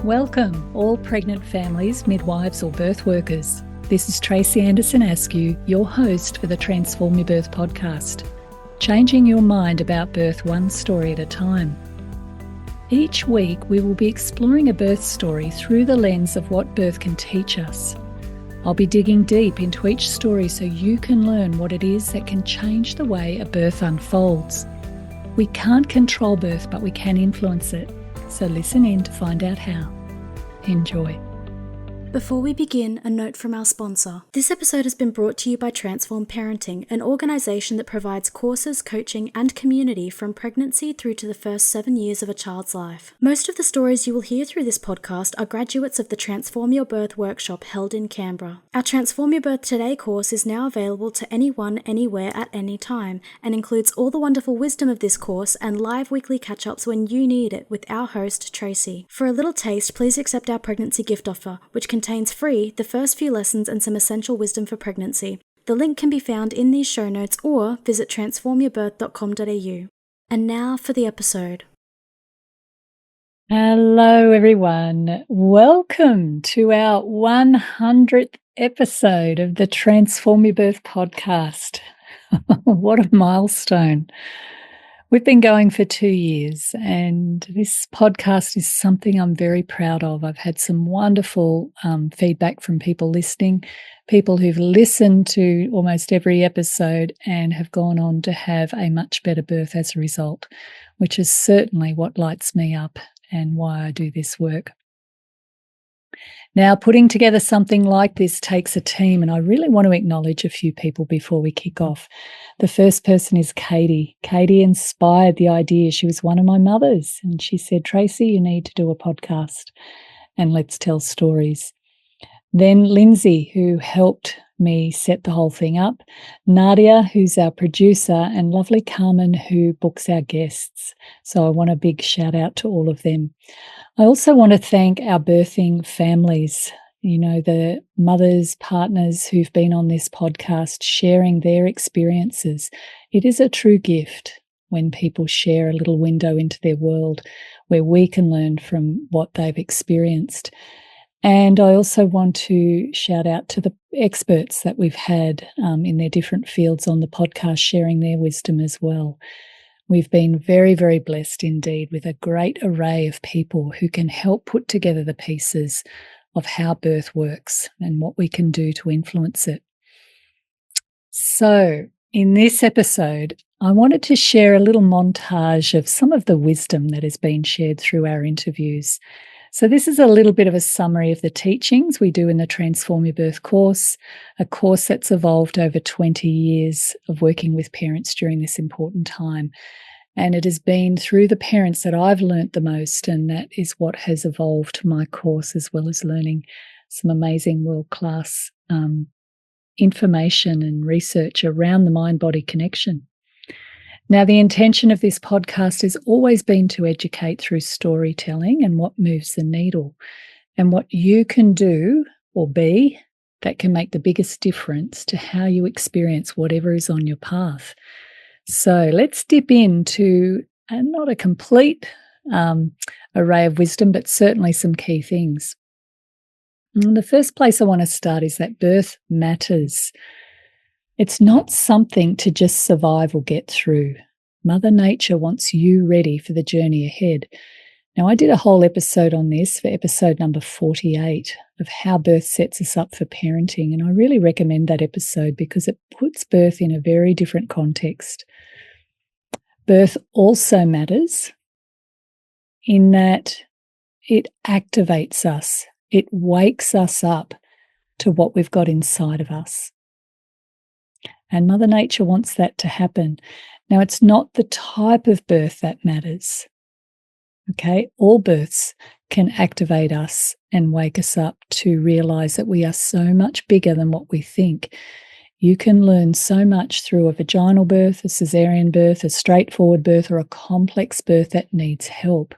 Welcome, all pregnant families, midwives or birth workers. This is Tracy Anderson Askew, your host for the Transform Your Birth podcast, changing your mind about birth one story at a time. Each week, we will be exploring a birth story through the lens of what birth can teach us. I'll be digging deep into each story so you can learn what it is that can change the way a birth unfolds. We can't control birth, but we can influence it. So listen in to find out how. Enjoy. Before we begin, a note from our sponsor. This episode has been brought to you by Transform Parenting, an organisation that provides courses, coaching and community from pregnancy through to the first 7 years of a child's life. Most of the stories you will hear through this podcast are graduates of the Transform Your Birth workshop held in Canberra. Our Transform Your Birth Today course is now available to anyone, anywhere, at any time, and includes all the wonderful wisdom of this course and live weekly catch-ups when you need it with our host, Tracy. For a little taste, please accept our pregnancy gift offer, which contains free the first few lessons and some essential wisdom for pregnancy. The link can be found in these show notes or visit transformyourbirth.com.au. And now for the episode. Hello, everyone. Welcome to our 100th episode of the Transform Your Birth podcast. What a milestone. We've been going for 2 years, and this podcast is something I'm very proud of. I've had some wonderful feedback from people listening, people who've listened to almost every episode and have gone on to have a much better birth as a result, which is certainly what lights me up and why I do this work. Now, putting together something like this takes a team, and I really want to acknowledge a few people before we kick off. The first person is Katie. Katie inspired the idea. She was one of my mothers, and she said, Tracy, you need to do a podcast and let's tell stories. Then Lindsay, who helped me set the whole thing up. Nadia, who's our producer, and lovely Carmen, who books our guests. So I want a big shout out to all of them. I also want to thank our birthing families, the mothers, partners who've been on this podcast sharing their experiences. It is a true gift when people share a little window into their world where we can learn from what they've experienced. And I also want to shout out to the experts that we've had in their different fields on the podcast sharing their wisdom as well. We've been very, very blessed indeed with a great array of people who can help put together the pieces of how birth works and what we can do to influence it. So in this episode, I wanted to share a little montage of some of the wisdom that has been shared through our interviews. So this is a little bit of a summary of the teachings we do in the Transform Your Birth course, a course that's evolved over 20 years of working with parents during this important time. And it has been through the parents that I've learnt the most, and that is what has evolved my course, as well as learning some amazing world-class information and research around the mind-body connection. Now, the intention of this podcast has always been to educate through storytelling and what moves the needle, and what you can do or be that can make the biggest difference to how you experience whatever is on your path. So let's dip into not a complete array of wisdom, but certainly some key things. And the first place I want to start is that birth matters. It's not something to just survive or get through. Mother Nature wants you ready for the journey ahead. Now, I did a whole episode on this for episode number 48 of how birth sets us up for parenting, and I really recommend that episode because it puts birth in a very different context. Birth also matters in that it activates us. It wakes us up to what we've got inside of us. And Mother Nature wants that to happen. Now, it's not the type of birth that matters. Okay, all births can activate us and wake us up to realize that we are so much bigger than what we think. You can learn so much through a vaginal birth, a cesarean birth, a straightforward birth, or a complex birth that needs help.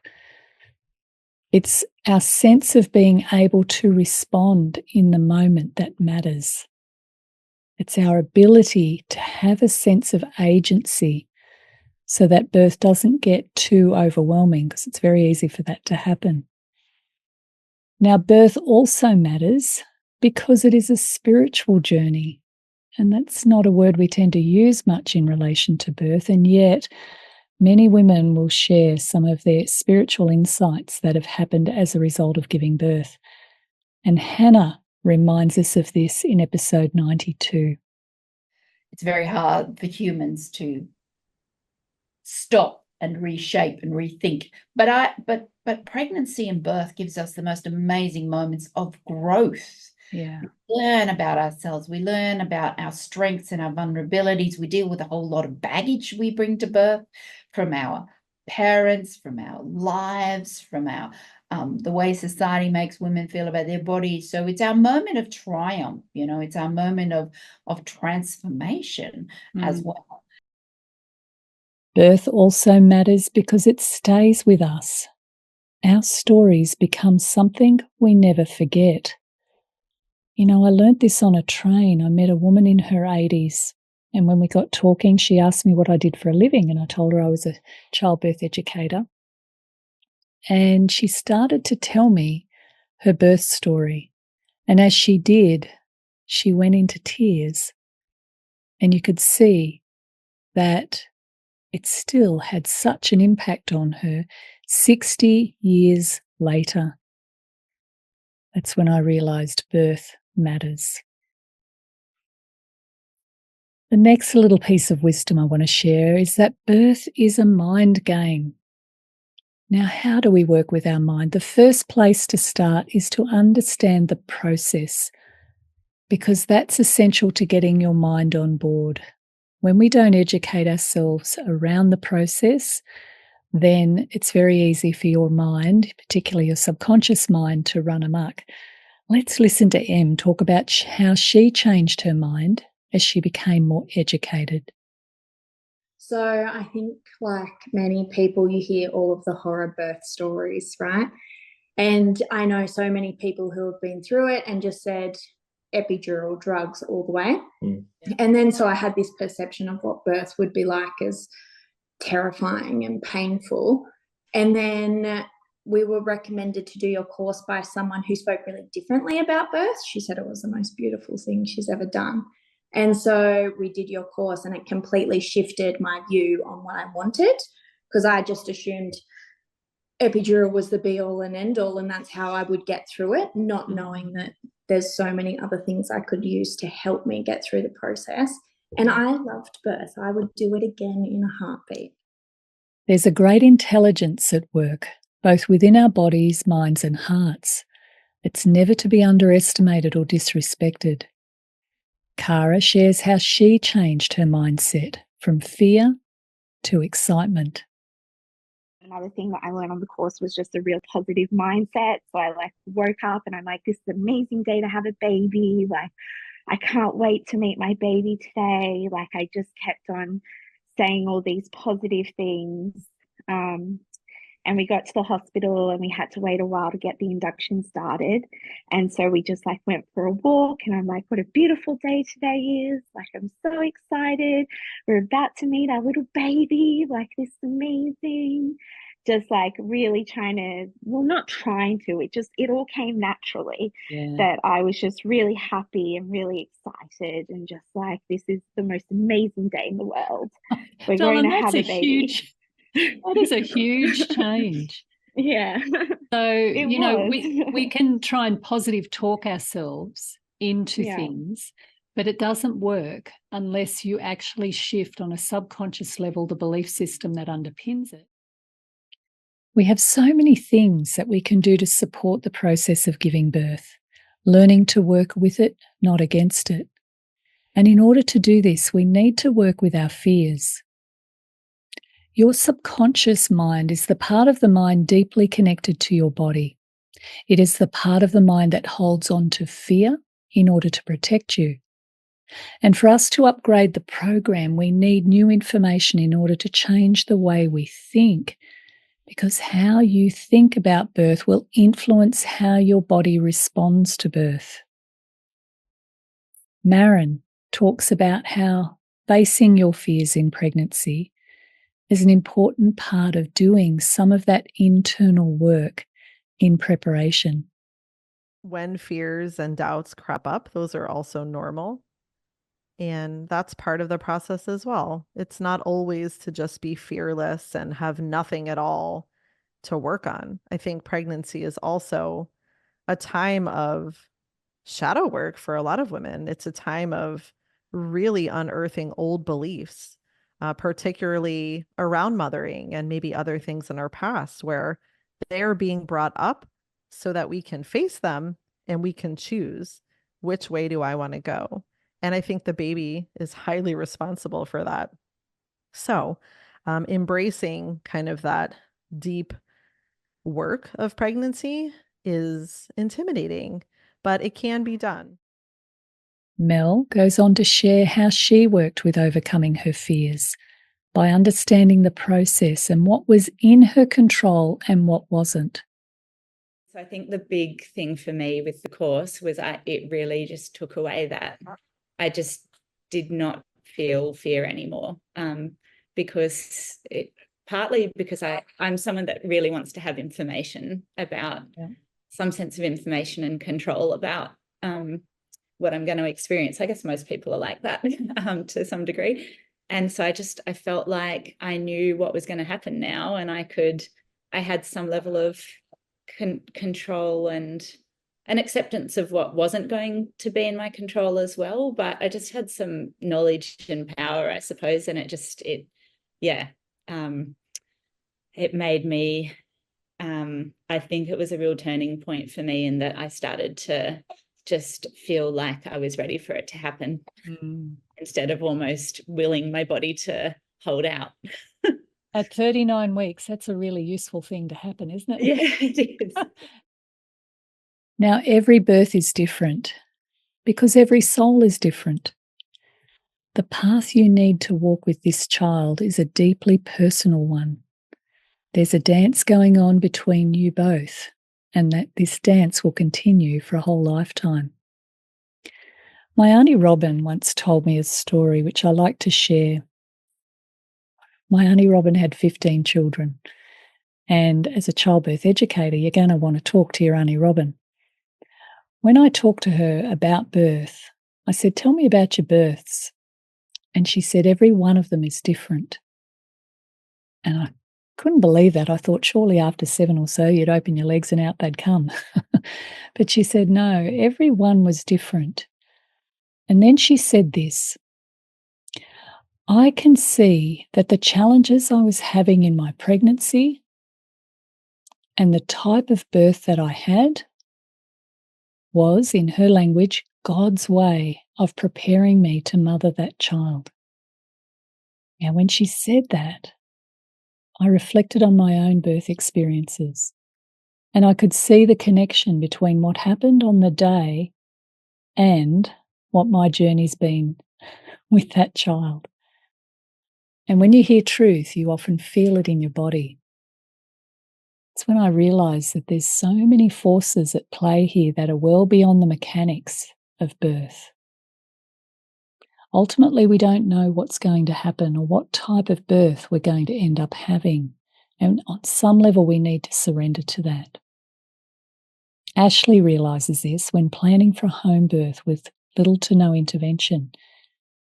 It's our sense of being able to respond in the moment that matters. It's our ability to have a sense of agency so that birth doesn't get too overwhelming, because it's very easy for that to happen. Now, birth also matters because it is a spiritual journey. And that's not a word we tend to use much in relation to birth. And yet, many women will share some of their spiritual insights that have happened as a result of giving birth. And Hannah reminds us of this in episode 92. It's very hard for humans to stop and reshape and rethink. But pregnancy and birth gives us the most amazing moments of growth. Yeah. We learn about ourselves. We learn about our strengths and our vulnerabilities. We deal with a whole lot of baggage we bring to birth from our parents, from our lives, from our the way society makes women feel about their bodies. So it's our moment of triumph, it's our moment of transformation as well. Birth also matters because it stays with us. Our stories become something we never forget. I learnt this on a train. I met a woman in her 80s, and when we got talking, she asked me what I did for a living, and I told her I was a childbirth educator. And she started to tell me her birth story. And as she did, she went into tears. And you could see that it still had such an impact on her 60 years later. That's when I realized birth matters. The next little piece of wisdom I want to share is that birth is a mind game. Now, how do we work with our mind? The first place to start is to understand the process, because that's essential to getting your mind on board. When we don't educate ourselves around the process, then it's very easy for your mind, particularly your subconscious mind, to run amok. Let's listen to Em talk about how she changed her mind as she became more educated. So I think, like many people, you hear all of the horror birth stories, right? And I know so many people who have been through it and just said epidural, drugs all the way. And then so I had this perception of what birth would be like as terrifying and painful. And then we were recommended to do your course by someone who spoke really differently about birth. She said it was the most beautiful thing she's ever done. And so we did your course, and it completely shifted my view on what I wanted, because I just assumed epidural was the be all and end all, and that's how I would get through it, not knowing that there's so many other things I could use to help me get through the process. And I loved birth. I would do it again in a heartbeat. There's a great intelligence at work, both within our bodies, minds, and hearts. It's never to be underestimated or disrespected. Cara shares how she changed her mindset from fear to excitement. Another thing that I learned on the course was just a real positive mindset. So I woke up and I'm like, this is an amazing day to have a baby. I can't wait to meet my baby today. I just kept on saying all these positive things. And we got to the hospital and we had to wait a while to get the induction started. And so we just went for a walk, and I'm like, what a beautiful day today is. I'm so excited. We're about to meet our little baby. This is amazing. Just really trying to, well, not trying to, it all came naturally. That I was just really happy and really excited, and just this is the most amazing day in the world. We're going to have a baby. That is a huge change. Yeah. So, we can try and positive talk ourselves into things, but it doesn't work unless you actually shift on a subconscious level the belief system that underpins it. We have so many things that we can do to support the process of giving birth, learning to work with it, not against it. And in order to do this, we need to work with our fears. Your subconscious mind is the part of the mind deeply connected to your body. It is the part of the mind that holds on to fear in order to protect you. And for us to upgrade the program, we need new information in order to change the way we think, because how you think about birth will influence how your body responds to birth. Maren talks about how facing your fears in pregnancy is an important part of doing some of that internal work in preparation. when fears and doubts crop up, those are also normal. And that's part of the process as well. It's not always to just be fearless and have nothing at all to work on. I think pregnancy is also a time of shadow work for a lot of women. It's a time of really unearthing old beliefs, particularly around mothering and maybe other things in our past where they're being brought up so that we can face them and we can choose which way do I want to go. And I think the baby is highly responsible for that. So, embracing kind of that deep work of pregnancy is intimidating, but it can be done. Mel goes on to share how she worked with overcoming her fears by understanding the process and what was in her control and what wasn't. So I think the big thing for me with the course was it really just took away that I just did not feel fear anymore, partly because I'm someone that really wants to have information about some sense of information and control about what I'm going to experience. I guess most people are like that to some degree. And so I felt like I knew what was going to happen now, and I had some level of control and an acceptance of what wasn't going to be in my control as well. But I just had some knowledge and power, I suppose. And it made me, I think it was a real turning point for me in that I started to just feel like I was ready for it to happen instead of almost willing my body to hold out. At 39 weeks, that's a really useful thing to happen, isn't it? Yeah, it is. Now, every birth is different because every soul is different. The path you need to walk with this child is a deeply personal one. There's a dance going on between you both, and that this dance will continue for a whole lifetime. My Auntie Robin once told me a story which I like to share. My Auntie Robin had 15 children, and as a childbirth educator, you're going to want to talk to your Auntie Robin. When I talked to her about birth, I said, "Tell me about your births." And she said, "Every one of them is different." And I couldn't believe that. I thought surely after 7 or so, you'd open your legs and out they'd come. But she said, no, every one was different. And then she said this: I can see that the challenges I was having in my pregnancy and the type of birth that I had was, in her language, God's way of preparing me to mother that child. Now, when she said that, I reflected on my own birth experiences, and I could see the connection between what happened on the day and what my journey's been with that child. And when you hear truth, you often feel it in your body. It's when I realised that there's so many forces at play here that are well beyond the mechanics of birth. Ultimately, we don't know what's going to happen or what type of birth we're going to end up having. And on some level, we need to surrender to that. Ashley realises this when planning for a home birth with little to no intervention.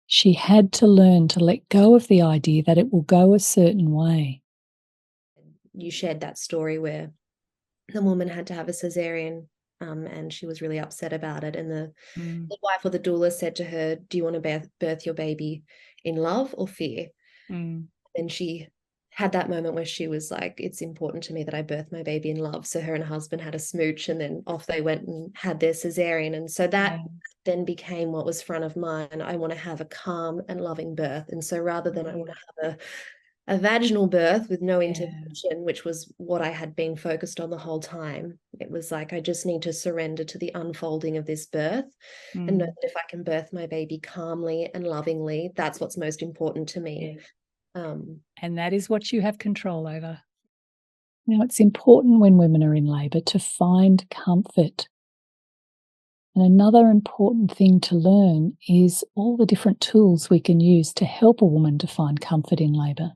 She had to learn to let go of the idea that it will go a certain way. You shared that story where the woman had to have a cesarean and she was really upset about it. And the wife or the doula said to her, "Do you want to birth your baby in love or fear?" And she had that moment where she was like, "It's important to me that I birth my baby in love." So her and her husband had a smooch, and then off they went and had their cesarean. And so that then became what was front of mind. I want to have a calm and loving birth. And so rather than I want to have a vaginal birth with no intervention, which was what I had been focused on the whole time, it was like, I just need to surrender to the unfolding of this birth and know that if I can birth my baby calmly and lovingly, that's what's most important to me. And that is what you have control over. Now, it's important when women are in labour to find comfort. And another important thing to learn is all the different tools we can use to help a woman to find comfort in labour.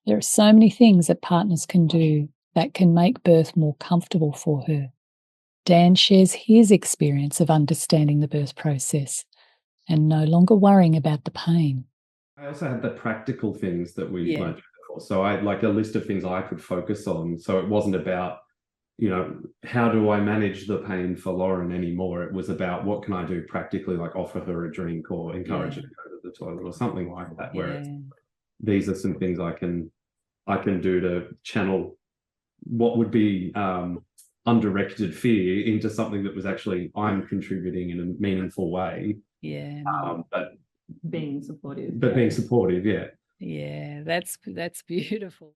There are so many things that partners can do that can make birth more comfortable for her. Dan shares his experience of understanding the birth process and no longer worrying about the pain. I also had the practical things that we learned before. So I had like a list of things I could focus on. So it wasn't about, how do I manage the pain for Lauren anymore? It was about what can I do practically, like offer her a drink or encourage her to go to the toilet or something like that, where these are some things I can do to channel what would be undirected fear into something that was actually I'm contributing in a meaningful way. Yeah. But being supportive. Being supportive, yeah. Yeah, that's beautiful.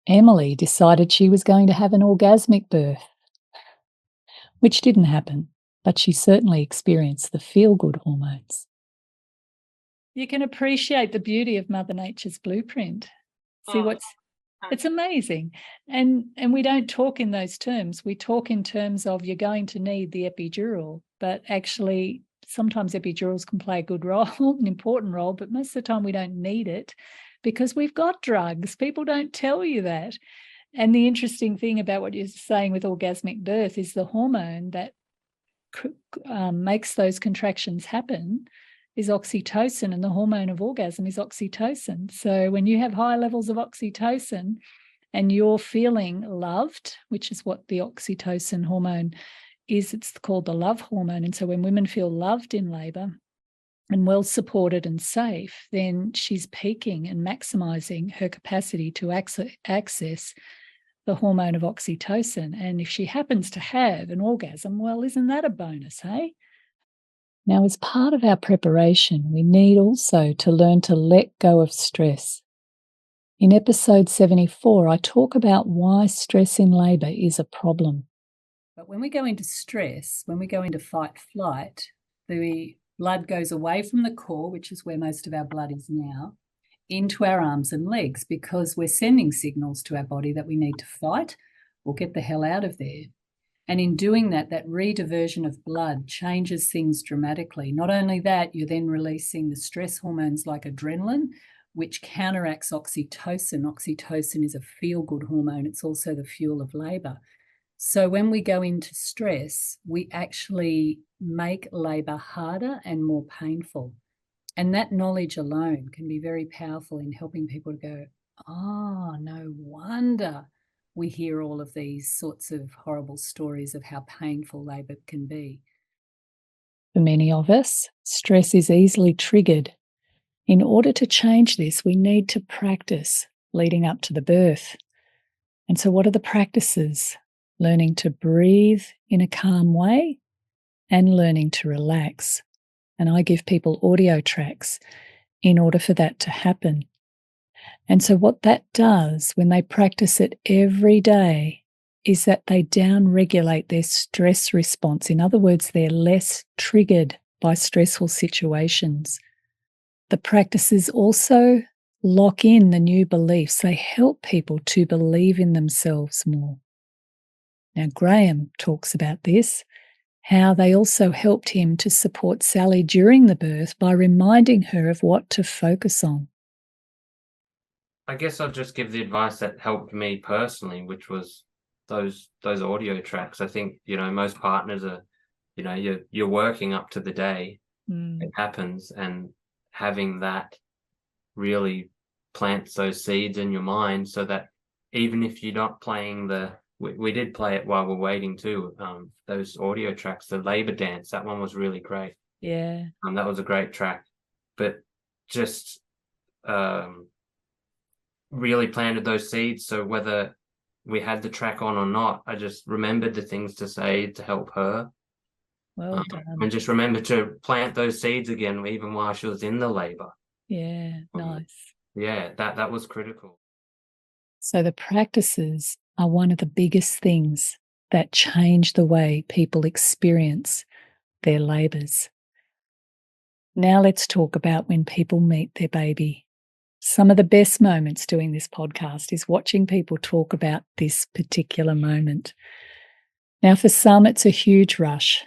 Emily decided she was going to have an orgasmic birth, which didn't happen, but she certainly experienced the feel-good hormones. You can appreciate the beauty of Mother Nature's blueprint. See it's amazing. And we don't talk in those terms. We talk in terms of you're going to need the epidural, but actually sometimes epidurals can play a good role, an important role, but most of the time we don't need it because we've got drugs. People don't tell you that. And the interesting thing about what you're saying with orgasmic birth is the hormone that makes those contractions happen is oxytocin, and the hormone of orgasm is oxytocin. So when you have high levels of oxytocin and you're feeling loved, which is what the oxytocin hormone is, it's called the love hormone. And so when women feel loved in labour and well supported and safe, then she's peaking and maximising her capacity to access the hormone of oxytocin. And if she happens to have an orgasm, well, isn't that a bonus, hey? Now, as part of our preparation, we need also to learn to let go of stress. In episode 74, I talk about why stress in labour is a problem. But when we go into stress, when we go into fight-flight, the blood goes away from the core, which is where most of our blood is now, into our arms and legs because we're sending signals to our body that we need to fight or get the hell out of there. And in doing that, that rediversion of blood changes things dramatically. Not only that, you're then releasing the stress hormones like adrenaline, which counteracts oxytocin. Oxytocin is a feel-good hormone. It's also the fuel of labour. So when we go into stress, we actually make labour harder and more painful. And that knowledge alone can be very powerful in helping people to go, oh, no wonder we hear all of these sorts of horrible stories of how painful labour can be. For many of us, stress is easily triggered. In order to change this, we need to practice leading up to the birth. And so what are the practices? Learning to breathe in a calm way and learning to relax. And I give people audio tracks in order for that to happen. And so what that does when they practice it every day is that they down-regulate their stress response. In other words, they're less triggered by stressful situations. The practices also lock in the new beliefs. They help people to believe in themselves more. Now, Graham talks about this, how they also helped him to support Sally during the birth by reminding her of what to focus on. I guess I'll just give the advice that helped me personally, which was those audio tracks. I think, most partners are, you're working up to the day it happens, and having that really plants those seeds in your mind so that even if you're not playing we did play it while we're waiting too, those audio tracks, the labor dance, that one was really great. Yeah. That was a great track, but just really planted those seeds. So whether we had the track on or not, I just remembered the things to say to help her. Well done. And just remember to plant those seeds again, even while she was in the labor. Yeah, nice. Yeah, that was critical. So the practices are one of the biggest things that change the way people experience their labours. Now let's talk about when people meet their baby. Some of the best moments doing this podcast is watching people talk about this particular moment. Now, for some, it's a huge rush,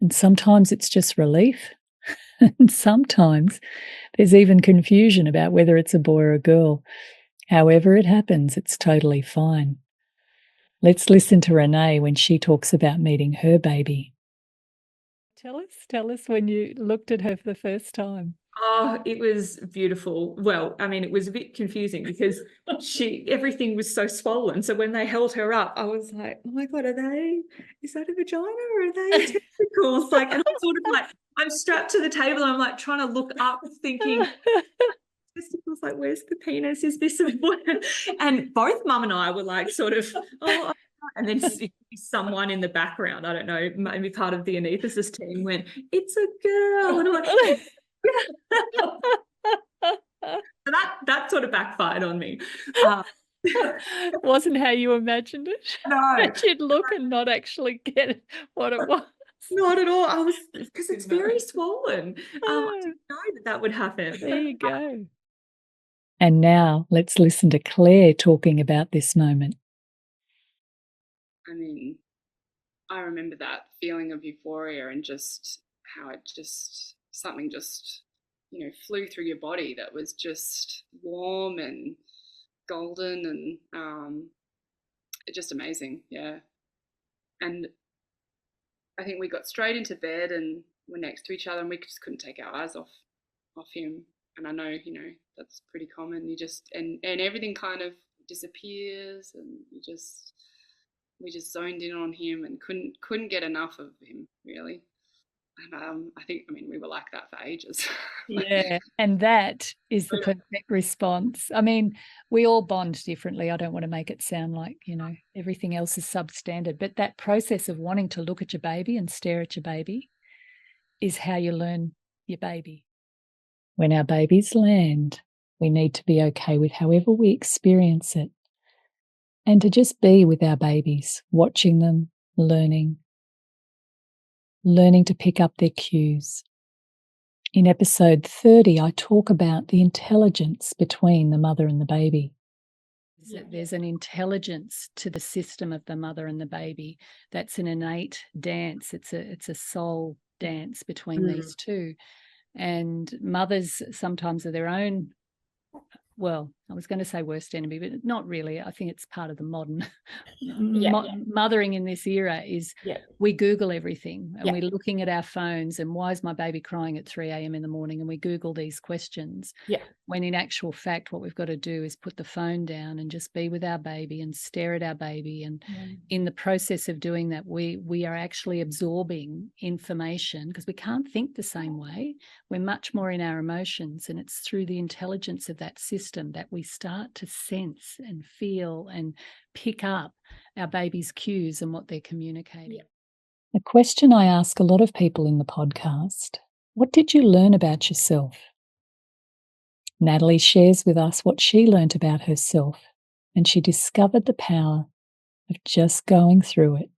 and sometimes it's just relief, and sometimes there's even confusion about whether it's a boy or a girl. However it happens, it's totally fine. Let's listen to Renee when she talks about meeting her baby. Tell us when you looked at her for the first time. Oh, it was beautiful. Well, I mean, it was a bit confusing because everything was so swollen. So when they held her up, I was like, oh my God, is that a vagina or are they testicles? Like, and I'm sort of like, I'm strapped to the table. I'm like trying to look up thinking, testicles, like, where's the penis? Is this and both Mum and I were like sort of, oh, and then someone in the background, I don't know, maybe part of the anaesthetist team went, it's a girl. And I'm like, so that sort of backfired on me. Wasn't how you imagined it. No. That you'd look and not actually get what it was. Not at all. Because it's very swollen. I didn't know that would happen. There you go. And now let's listen to Claire talking about this moment. I mean, I remember that feeling of euphoria and just how something flew through your body that was just warm and golden and just amazing. Yeah. And I think we got straight into bed and were next to each other and we just couldn't take our eyes off him. And I know, that's pretty common. You just, and everything kind of disappears and we just zoned in on him and couldn't get enough of him, really. And we were like that for ages. Yeah, and that is the perfect response. I mean, we all bond differently. I don't want to make it sound like, everything else is substandard, but that process of wanting to look at your baby and stare at your baby is how you learn your baby. When our babies land, we need to be okay with however we experience it and to just be with our babies, watching them, learning to pick up their cues. In episode 30, I talk about the intelligence between the mother and the baby. There's an intelligence to the system of the mother and the baby. That's an innate dance. It's a soul dance between these two. And mothers sometimes are their own, well, I was going to say worst enemy, but not really. I think it's part of the modern mothering in this era is we Google everything and we're looking at our phones and why is my baby crying at 3 a.m. in the morning, and we Google these questions. When in actual fact, what we've got to do is put the phone down and just be with our baby and stare at our baby. And in the process of doing that, we are actually absorbing information because we can't think the same way. We're much more in our emotions, and it's through the intelligence of that system that we start to sense and feel and pick up our baby's cues and what they're communicating. A question I ask a lot of people in the podcast: what did you learn about yourself? Natalie shares with us what she learnt about herself, and she discovered the power of just going through it.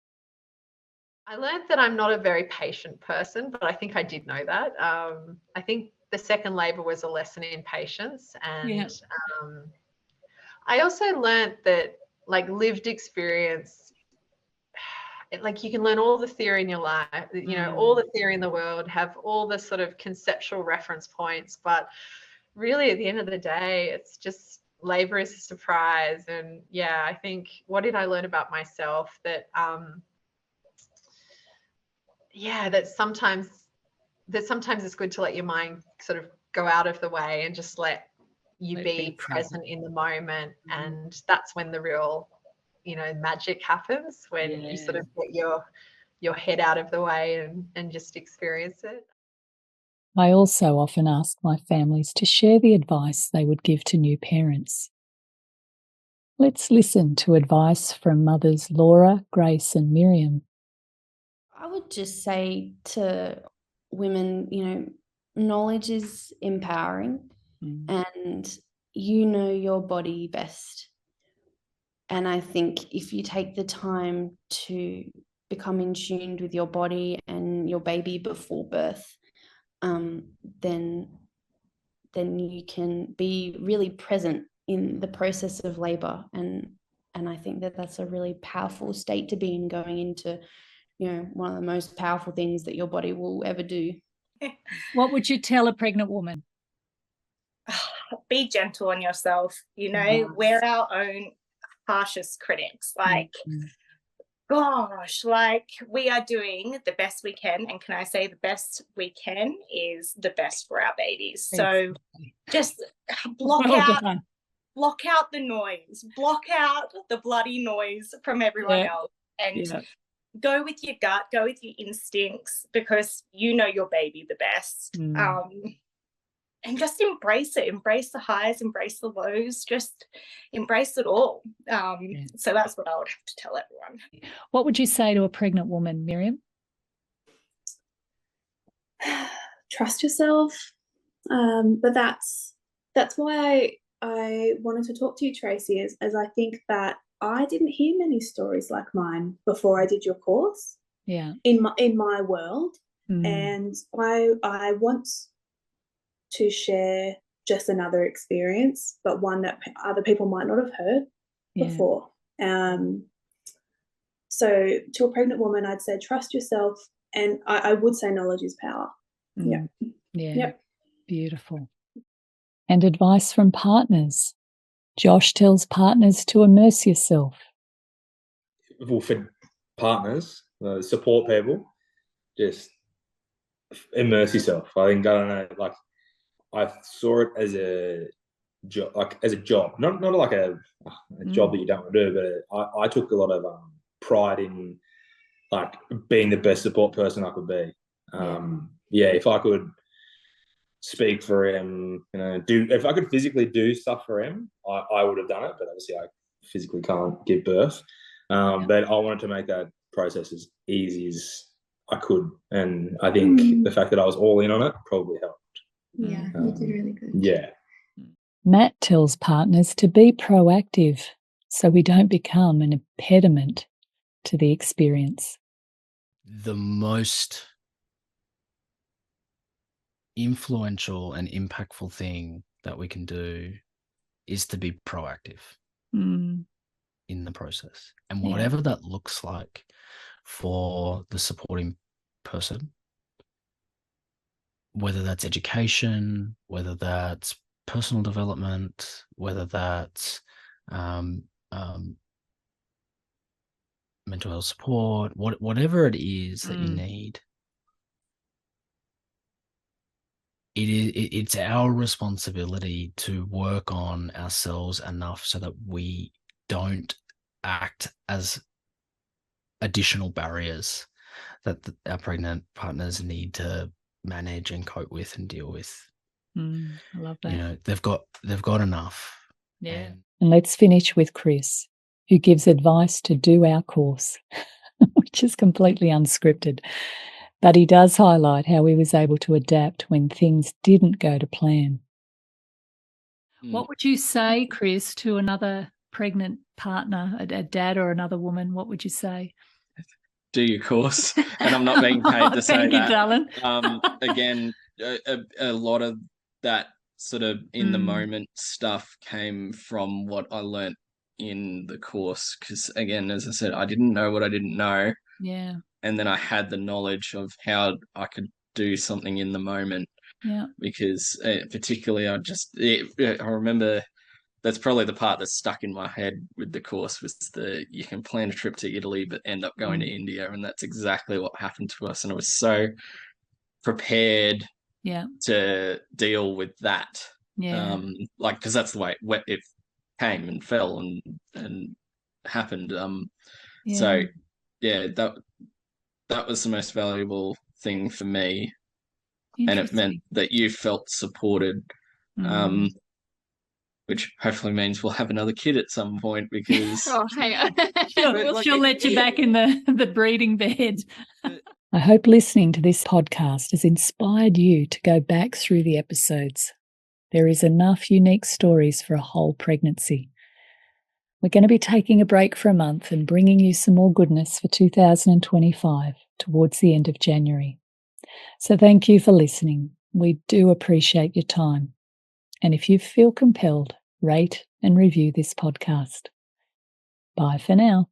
I learned that I'm not a very patient person, but I think I did know that. I think the second labour was a lesson in patience, and I also learned that lived experience, you can learn all the theory in your life, all the theory in the world, have all the sort of conceptual reference points, but really at the end of the day, it's just labour is a surprise. And I think, what did I learn about myself? That that sometimes it's good to let your mind sort of go out of the way and just let you be present in the moment. And that's when the real magic happens, when you sort of get your head out of the way and just experience it. I also often ask my families to share the advice they would give to new parents. Let's listen to advice from mothers Laura, Grace and Miriam. I would just say to women, knowledge is empowering and you know your body best. And I think if you take the time to become in tune with your body and your baby before birth, then you can be really present in the process of labor. And I think that that's a really powerful state to be in, going into, one of the most powerful things that your body will ever do. What would you tell a pregnant woman? Be gentle on yourself, we're our own harshest critics. Like, gosh, like, we are doing the best we can. And can I say the best we can is the best for our babies. So just block out the noise, block out the bloody noise from everyone else, and go with your gut, go with your instincts, because you know your baby the best. And just embrace it, embrace the highs, embrace the lows, just embrace it all. So that's what I would have to tell everyone. What would you say to a pregnant woman, Miriam? Trust yourself. But that's why I wanted to talk to you, Tracy, as I think that I didn't hear many stories like mine before I did your course. Yeah. In my world. And I want to share just another experience, but one that other people might not have heard before. So to a pregnant woman, I'd say trust yourself, and I would say knowledge is power. Beautiful. And advice from partners. Josh tells partners to immerse yourself. Well, for partners, support people, just immerse yourself. I think, I don't know, like, I saw it as a job, not like a job that you don't want to do, but I took a lot of pride in, like, being the best support person I could be. If I could speak for him, if I could physically do stuff for him, I would have done it, but obviously I physically can't give birth. But I wanted to make that process as easy as I could, and I think the fact that I was all in on it probably helped. Yeah, you did really good. Yeah. Matt tells partners to be proactive so we don't become an impediment to the experience. The most influential and impactful thing that we can do is to be proactive in the process. And whatever that looks like for the supporting person, whether that's education, whether that's personal development, whether that's mental health support, whatever it is that you need, it's our responsibility to work on ourselves enough so that we don't act as additional barriers that our pregnant partners need to manage and cope with and deal with. I love that. They've got enough. Yeah. And let's finish with Chris, who gives advice to do our course, which is completely unscripted. But he does highlight how he was able to adapt when things didn't go to plan. What would you say, Chris, to another pregnant partner, a dad or another woman? What would you say? Do your course. And I'm not being paid to say Thank you, that. darling. Again, a lot of that sort of in the moment stuff came from what I learnt in the course. Because again, as I said, I didn't know what I didn't know. Yeah. And then I had the knowledge of how I could do something in the moment. Yeah. Because particularly I remember that's probably the part that's stuck in my head with the course was you can plan a trip to Italy but end up going to India, and that's exactly what happened to us. And I was so prepared to deal with that. Because that's the way it came and fell and happened. So yeah, that was the most valuable thing for me, and it meant that you felt supported, which hopefully means we'll have another kid at some point, because hang on. She'll let you back in the breeding bed. I hope listening to this podcast has inspired you to go back through the episodes. There is enough unique stories for a whole pregnancy. We're going to be taking a break for a month and bringing you some more goodness for 2025 towards the end of January. So thank you for listening. We do appreciate your time. And if you feel compelled, rate and review this podcast. Bye for now.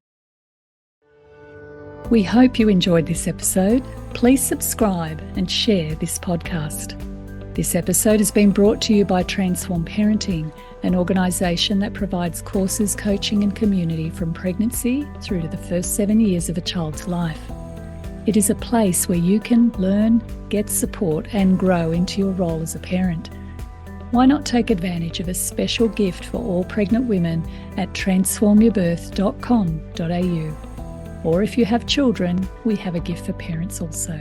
We hope you enjoyed this episode. Please subscribe and share this podcast. This episode has been brought to you by Transform Parenting, an organisation that provides courses, coaching and community from pregnancy through to the first 7 years of a child's life. It is a place where you can learn, get support and grow into your role as a parent. Why not take advantage of a special gift for all pregnant women at transformyourbirth.com.au. Or if you have children, we have a gift for parents also.